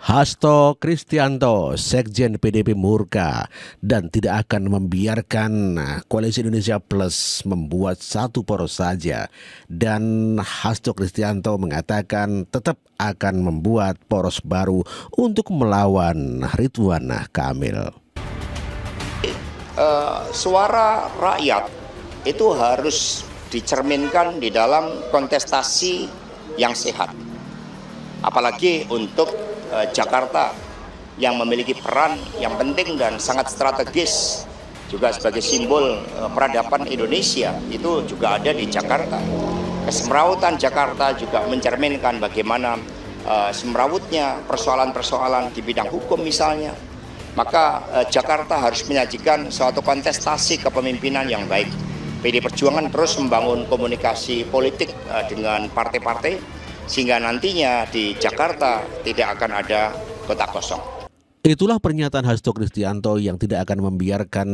Hasto Kristianto, Sekjen PDIP murka dan tidak akan membiarkan Koalisi Indonesia Plus membuat satu poros saja. Dan Hasto Kristianto mengatakan tetap akan membuat poros baru untuk melawan Ridwan Kamil. Suara rakyat itu harus dicerminkan di dalam kontestasi yang sehat. Apalagi untuk Jakarta yang memiliki peran yang penting dan sangat strategis juga sebagai simbol peradaban Indonesia itu juga ada di Jakarta. Kesemrawutan Jakarta juga mencerminkan bagaimana semrawutnya persoalan-persoalan di bidang hukum misalnya. Maka Jakarta harus menyajikan suatu kontestasi kepemimpinan yang baik. PDI Perjuangan terus membangun komunikasi politik dengan partai-partai sehingga nantinya di Jakarta tidak akan ada kota kosong. Itulah pernyataan Hasto Kristianto yang tidak akan membiarkan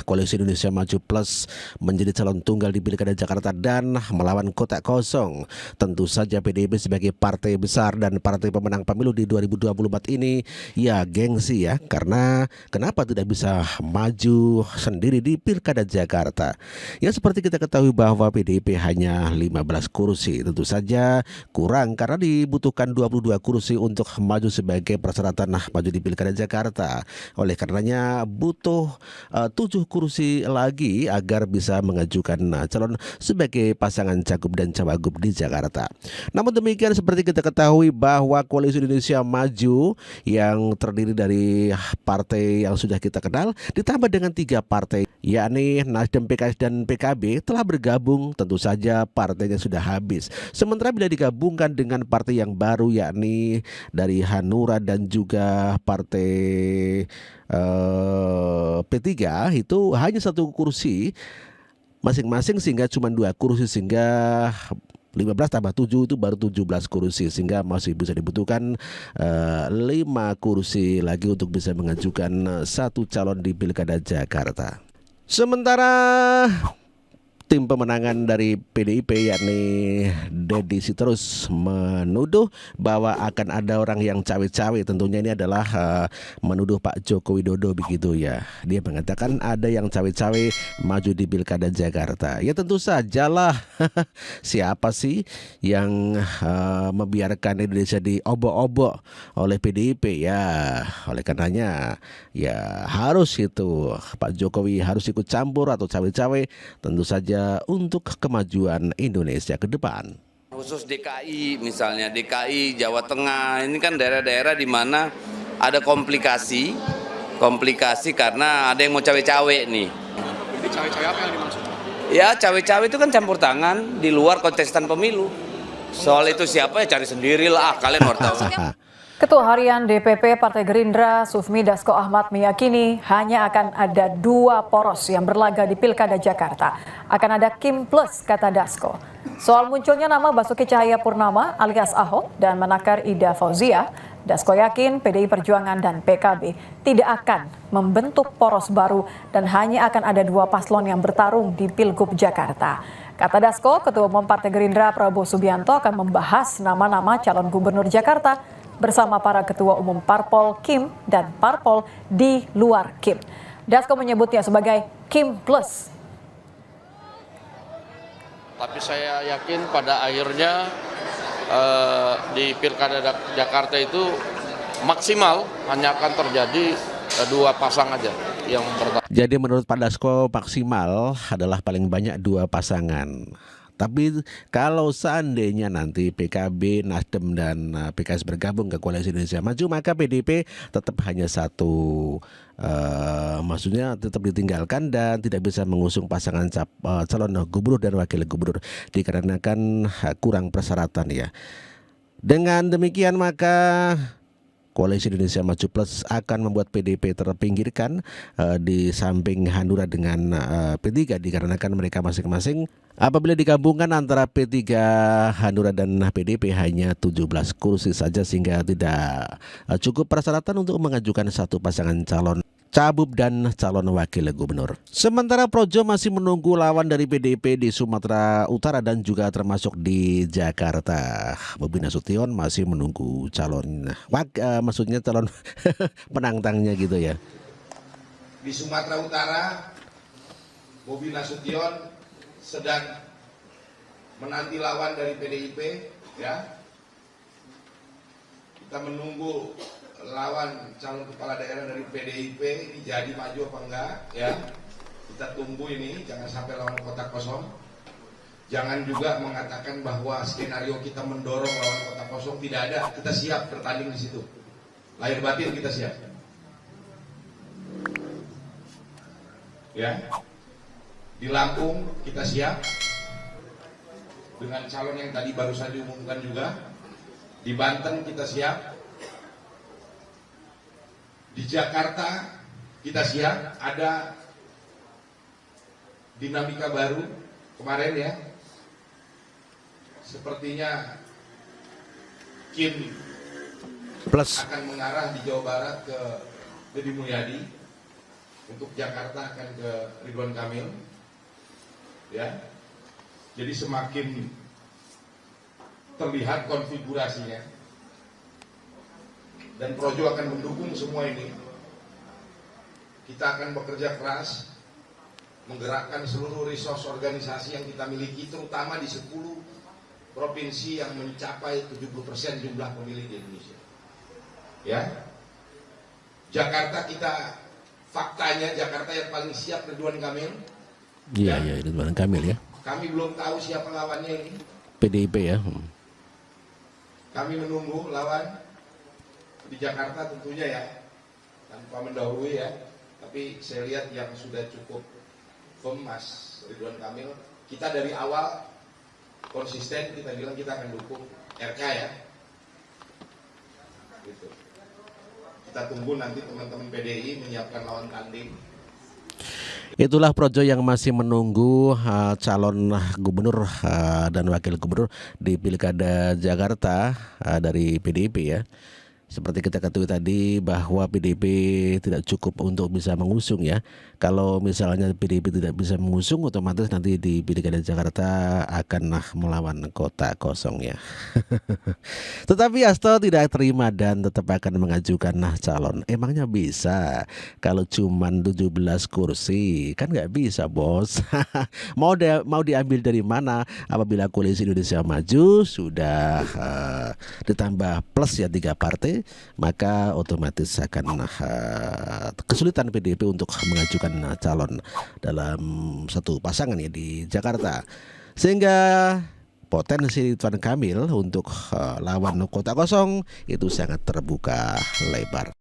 Koalisi Indonesia Maju Plus menjadi calon tunggal di Pilkada Jakarta dan melawan kota kosong. Tentu saja PDIP sebagai partai besar dan partai pemenang pemilu di 2024 ini ya gengsi ya, karena kenapa tidak bisa maju sendiri di Pilkada Jakarta. Ya seperti kita ketahui bahwa PDIP hanya 15 kursi, tentu saja kurang karena dibutuhkan 22 kursi untuk maju sebagai persyaratan maju di Pilkada Jakarta. Oleh karenanya butuh 7 kursi lagi agar bisa mengajukan calon sebagai pasangan cagup dan cawagup di Jakarta. Namun demikian seperti kita ketahui bahwa Koalisi Indonesia Maju yang terdiri dari partai yang sudah kita kenal ditambah dengan 3 partai yakni Nasdem, PKS dan PKB telah bergabung, tentu saja partainya sudah habis. Sementara bila digabungkan dengan partai yang baru yakni dari Hanura dan juga partai P3 itu hanya 1 kursi masing-masing sehingga cuma 2 kursi sehingga 15 tambah 7 itu baru 17 kursi sehingga masih bisa dibutuhkan 5 kursi lagi untuk bisa mengajukan satu calon di Pilkada Jakarta. Sementara tim pemenangan dari PDIP yakni Deddy Sitorus menuduh bahwa akan ada orang yang cawe-cawe. Tentunya ini adalah menuduh Pak Joko Widodo begitu ya. Dia mengatakan ada yang cawe-cawe maju di Pilkada Jakarta. Ya tentu sajalah. Siapa sih yang membiarkan Indonesia diobok-obok oleh PDIP ya. Oleh karenanya ya harus itu Pak Jokowi harus ikut campur atau cawe-cawe tentu saja untuk kemajuan Indonesia ke depan. Khusus DKI misalnya, DKI, Jawa Tengah, ini kan daerah-daerah di mana ada komplikasi karena ada yang mau cawe-cawe nih. Jadi cawe-cawe apa yang dimaksud? Ya cawe-cawe itu kan campur tangan di luar kontestan pemilu. Soal itu siapa ya cari sendirilah, kalian harus tahu. Ketua Harian DPP Partai Gerindra Sufmi Dasko Ahmad meyakini hanya akan ada 2 poros yang berlaga di Pilkada Jakarta. Akan ada Kim Plus, kata Dasko. Soal munculnya nama Basuki Cahayapurnama alias Ahok dan menakar Ida Fauzia, Dasko yakin PDI Perjuangan dan PKB tidak akan membentuk poros baru dan hanya akan ada 2 paslon yang bertarung di Pilgub Jakarta. Kata Dasko, Ketua Umum Partai Gerindra Prabowo Subianto akan membahas nama-nama calon gubernur Jakarta bersama para ketua umum Parpol Kim dan Parpol di luar Kim. Dasko menyebutnya sebagai Kim Plus. Tapi saya yakin pada akhirnya di Pilkada Jakarta itu maksimal hanya akan terjadi 2 pasang aja yang pertama. Jadi menurut Pak Dasko maksimal adalah paling banyak 2 pasangan. Tapi kalau seandainya nanti PKB, Nasdem dan PKS bergabung ke Koalisi Indonesia Maju, maka PDIP tetap hanya 1, maksudnya tetap ditinggalkan dan tidak bisa mengusung pasangan calon gubernur dan wakil gubernur dikarenakan kurang persyaratan ya. Dengan demikian maka Koalisi Indonesia Maju Plus akan membuat PDIP terpinggirkan di samping Hanura dengan P3 dikarenakan mereka masing-masing apabila digabungkan antara P3, Hanura dan PDIP hanya 17 kursi saja sehingga tidak cukup persyaratan untuk mengajukan satu pasangan calon. Cabup dan calon wakil gubernur. Sementara Projo masih menunggu lawan dari PDIP di Sumatera Utara dan juga termasuk di Jakarta. Bobi Nasution masih menunggu calon maksudnya calon penantangnya gitu ya. Di Sumatera Utara, Bobi Nasution sedang menanti lawan dari PDIP, ya. Kita menunggu lawan calon kepala daerah dari PDIP ini jadi maju apa enggak, ya. Kita tunggu ini, jangan sampai lawan kotak kosong. Jangan juga mengatakan bahwa skenario kita mendorong lawan kotak kosong, tidak ada. Kita siap bertanding di situ. Lahir batin kita siap. Ya. Di Lampung kita siap dengan calon yang tadi baru saja diumumkan juga. Di Banten kita siap. Di Jakarta kita siap, ada dinamika baru kemarin ya. Sepertinya Kim Plus akan mengarah di Jawa Barat ke Deddy Mulyadi, untuk Jakarta akan ke Ridwan Kamil, ya. Jadi semakin terlihat konfigurasinya. Dan Projo akan mendukung semua ini. Kita akan bekerja keras, menggerakkan seluruh resource organisasi yang kita miliki, terutama di 10 provinsi yang mencapai 70% jumlah pemilih di Indonesia. Ya, Jakarta kita, faktanya Jakarta yang paling siap Ridwan Kamil. Iya, Ridwan Kamil ya. Kami belum tahu siapa lawannya ini. PDIP ya. Kami menunggu lawan di Jakarta tentunya ya, tanpa mendahului ya. Tapi saya lihat yang sudah cukup firm Mas Ridwan Kamil. Kita dari awal konsisten, kita bilang kita akan dukung RK ya. Gitu. Kita tunggu nanti teman-teman PDI menyiapkan lawan tanding. Itulah Projo yang masih menunggu calon gubernur dan wakil gubernur di Pilkada Jakarta dari PDIP ya. Seperti kita ketahui tadi bahwa PDIP tidak cukup untuk bisa mengusung ya. Kalau misalnya PDIP tidak bisa mengusung, otomatis nanti di Pilkada Jakarta akan melawan kota kosong ya. Tetapi Hasto tidak terima dan tetap akan mengajukan calon. Emangnya bisa? Kalau cuman 17 kursi kan nggak bisa bos. mau diambil dari mana? Apabila Koalisi Indonesia Maju sudah ditambah plus ya 3 partai, maka otomatis akan kesulitan PDIP untuk mengajukan calon dalam satu pasangan ya di Jakarta, sehingga potensi Ridwan Kamil untuk lawan kota kosong itu sangat terbuka lebar.